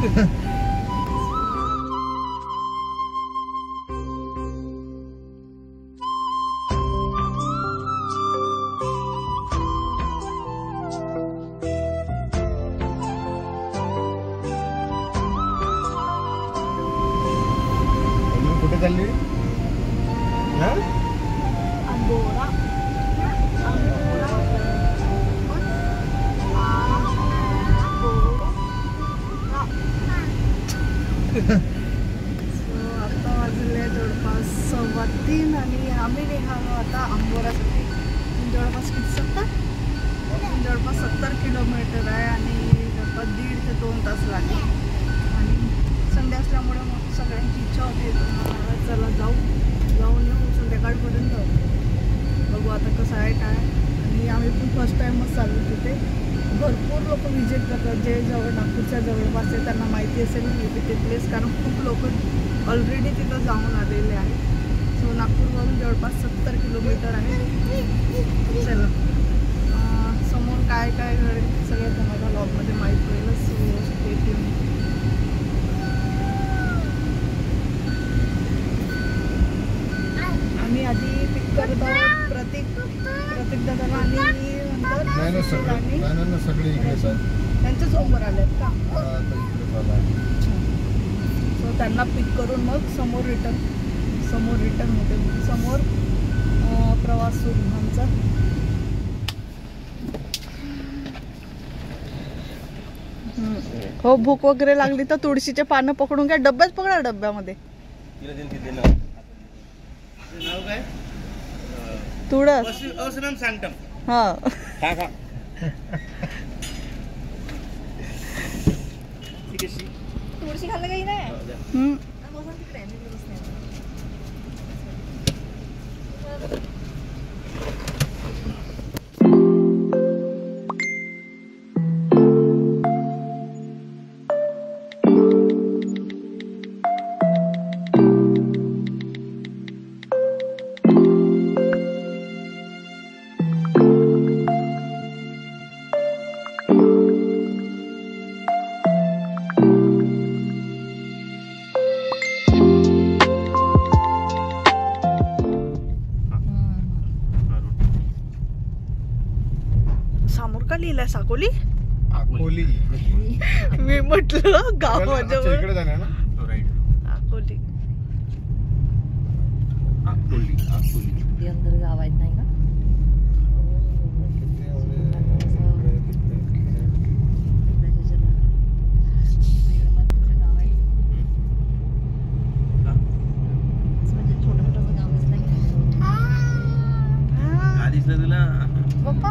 कुठे चालली? अंबोरा. आता वाजले जवळपास 3:15 आणि आम्ही निघालो आता अंबोरासाठी. जवळपास किती 70 किलोमीटर आहे आणि जवळपास 1.5 ते 2 तास लागले. आणि संडे असल्यामुळे मग सगळ्यांची इच्छा होती चला जाऊन येऊ संध्याकाळपर्यंत. बघू आता कसं आहे काय. आणि आम्ही पण फर्स्ट टाईमच चालू तिथे. भरपूर लोक विजिट करतात जे नागपूरच्या जवळपास आहे त्यांना माहिती असेल ते प्लेस, कारण खूप लोक ऑलरेडी तिथं जाऊन आलेले आहेत. सो नागपूरवरून जवळपास 70 किलोमीटर आहे. चला समोर काय काय घडेल सगळं तुम्हाला ब्लॉगमध्ये माहीत होईलच. So stay tune. आम्ही आधी पिक करत आहोत प्रतीक दादाला आणि नंतर सगळे त्यांच्याच रूमवर आलेत का? सो त्यांना पिक करून मग समोर रिटर्न होते. समोर प्रवास सुरू आमचा. हो भूक वगैरे लागली तर तुळशीचे पानं पकडून घ्या. डब्याच पकडा डब्यामध्ये. तुळस हा तुळशी खाल्लं काही नाही. लिहिलाय साकोली. मी म्हटलं गावाच्या इकडे जाणार ना. अकोली अंदर गाव आहेत नाही का? पप्पा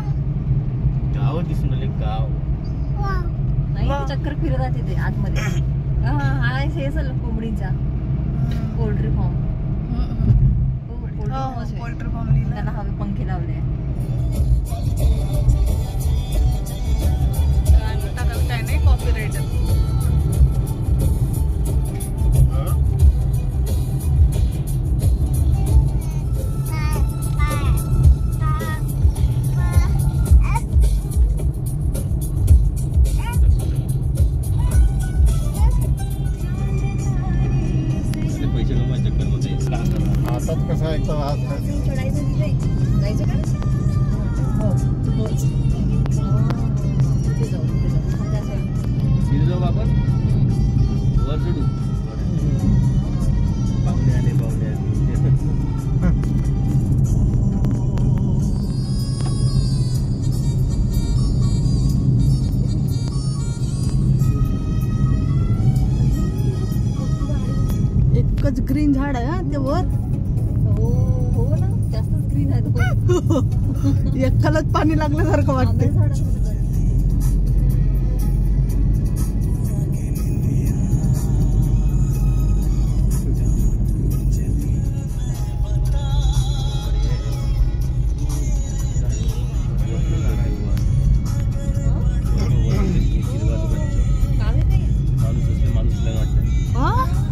गाव दिसून आले. गाव नाही चक्कर फिरत आहे तिथे आतमध्ये. हा हे कोंबडीचा पोल्ट्री फार्म. पोल्ट्री फार्म त्यांना हवे पंखे लावले. काय नाही कॉपीराइट. कसं आहे जायचं का? जाऊ आपण वर चढू. पाहुणे आले. एकच ग्रीन झाड आहे ते वर. हो ना जास्तच ग्रीन आहे. एकालाच पाणी लागल्यासारखं वाटतं.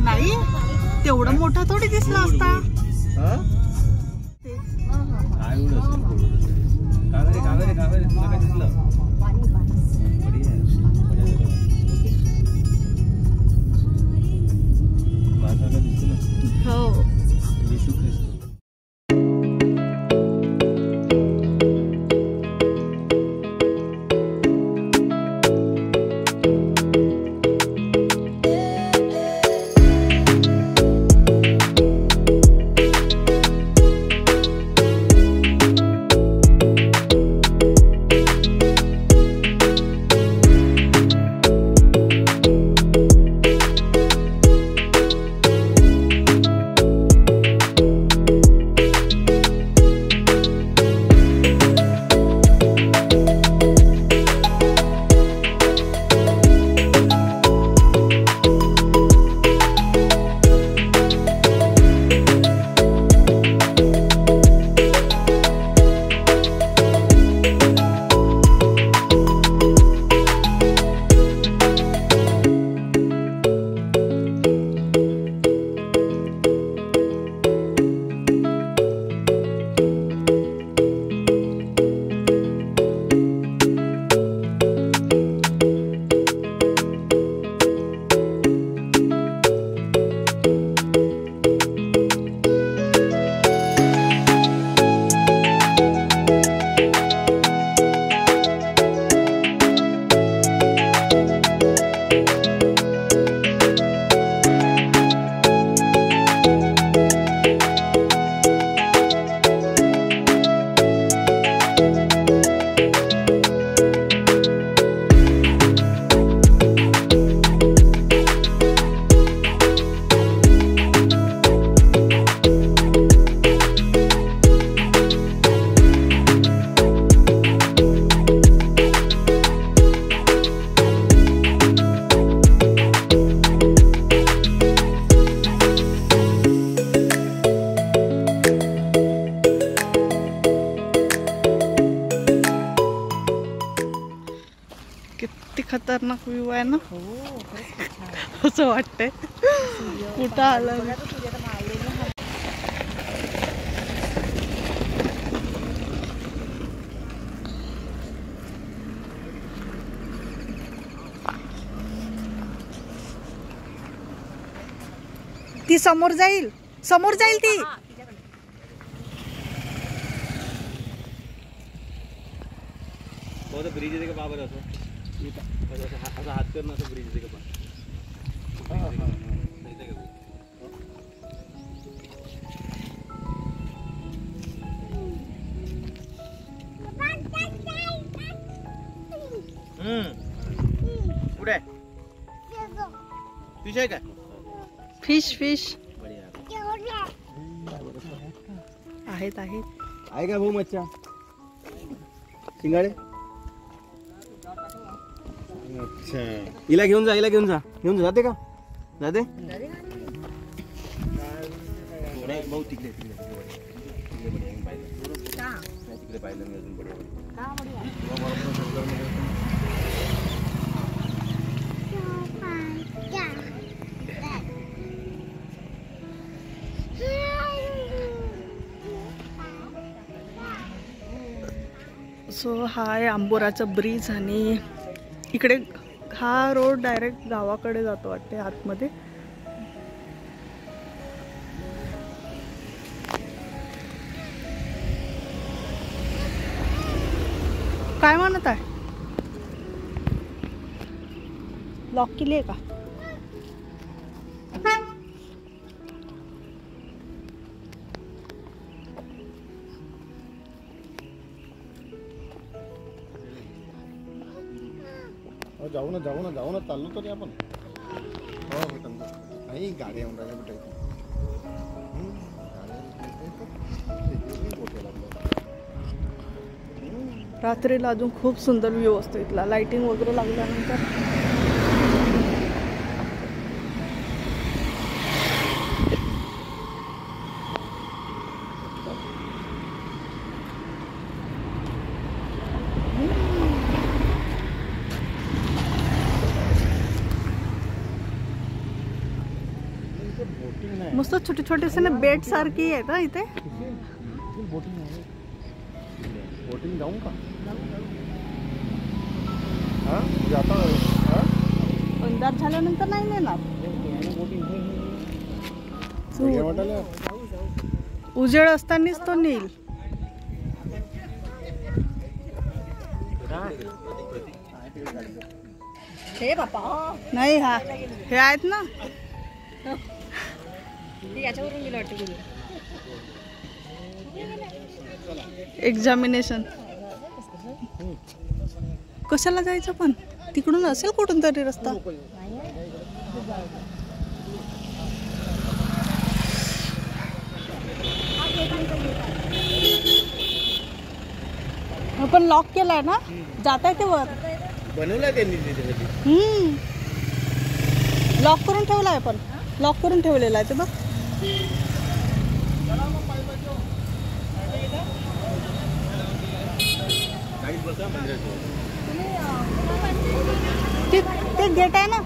नाही तेवढा मोठा थोडी दिसला असता. किती खतरनाक व्ह्यू आहे ना, हो खरंच खूप छान आहे. असं वाटतंय कुठं आलं. बघा तो सूर्य आता मावळलेला हा. ती समोर जाईल ती. हा, तिच्याकडे. ब्रिज येते का बाबर असं असा हात कर ना, असं ब्रिज येते का कुठे फिश आहे काय? फिश आहेत. आहे का भाऊ मच्छा शिंगाडे? अच्छा, हिला घेऊन जा जाते का? जाते भाऊ तिकडे पाहिलं मी अजून सो हा आहे आंबोराचा ब्रिज आणि इकडे हा रोड डायरेक्ट गावाकडे जातो वाटते आतमध्ये. काय म्हणत आहे? लॉक केली आहे का? जाऊ ना चाललो तरी आपण. हो नाही गाडी येऊन राहिल्या कुठे. रात्रीला अजून खूप सुंदर व्ह्यू असतो इथला, लाइटिंग वगैरे लागल्यानंतर. मस्त छोटे छोटे से ना बेट सारखी आहे का इथे. बोटिंग जाऊ का? जाता अंधार झाल्यानंतर नाही नेणार. उजेड असतानाच तो नेईल. हे बापा नाही हा हे आहेत ना. ते याच्यावरून गेलं वाटतं गुरु. एक्झामिनेशन कशाला जायचं पण तिकडून असेल कुठून तरी रस्ता. आपण लॉक केलाय ना, जाता येते वर. बनवलाय त्यांनी त्याच्यासाठी. लॉक करून ठेवलाय, पण लॉक करून ठेवलेला आहे ते बघ. ते गेट आहे ना.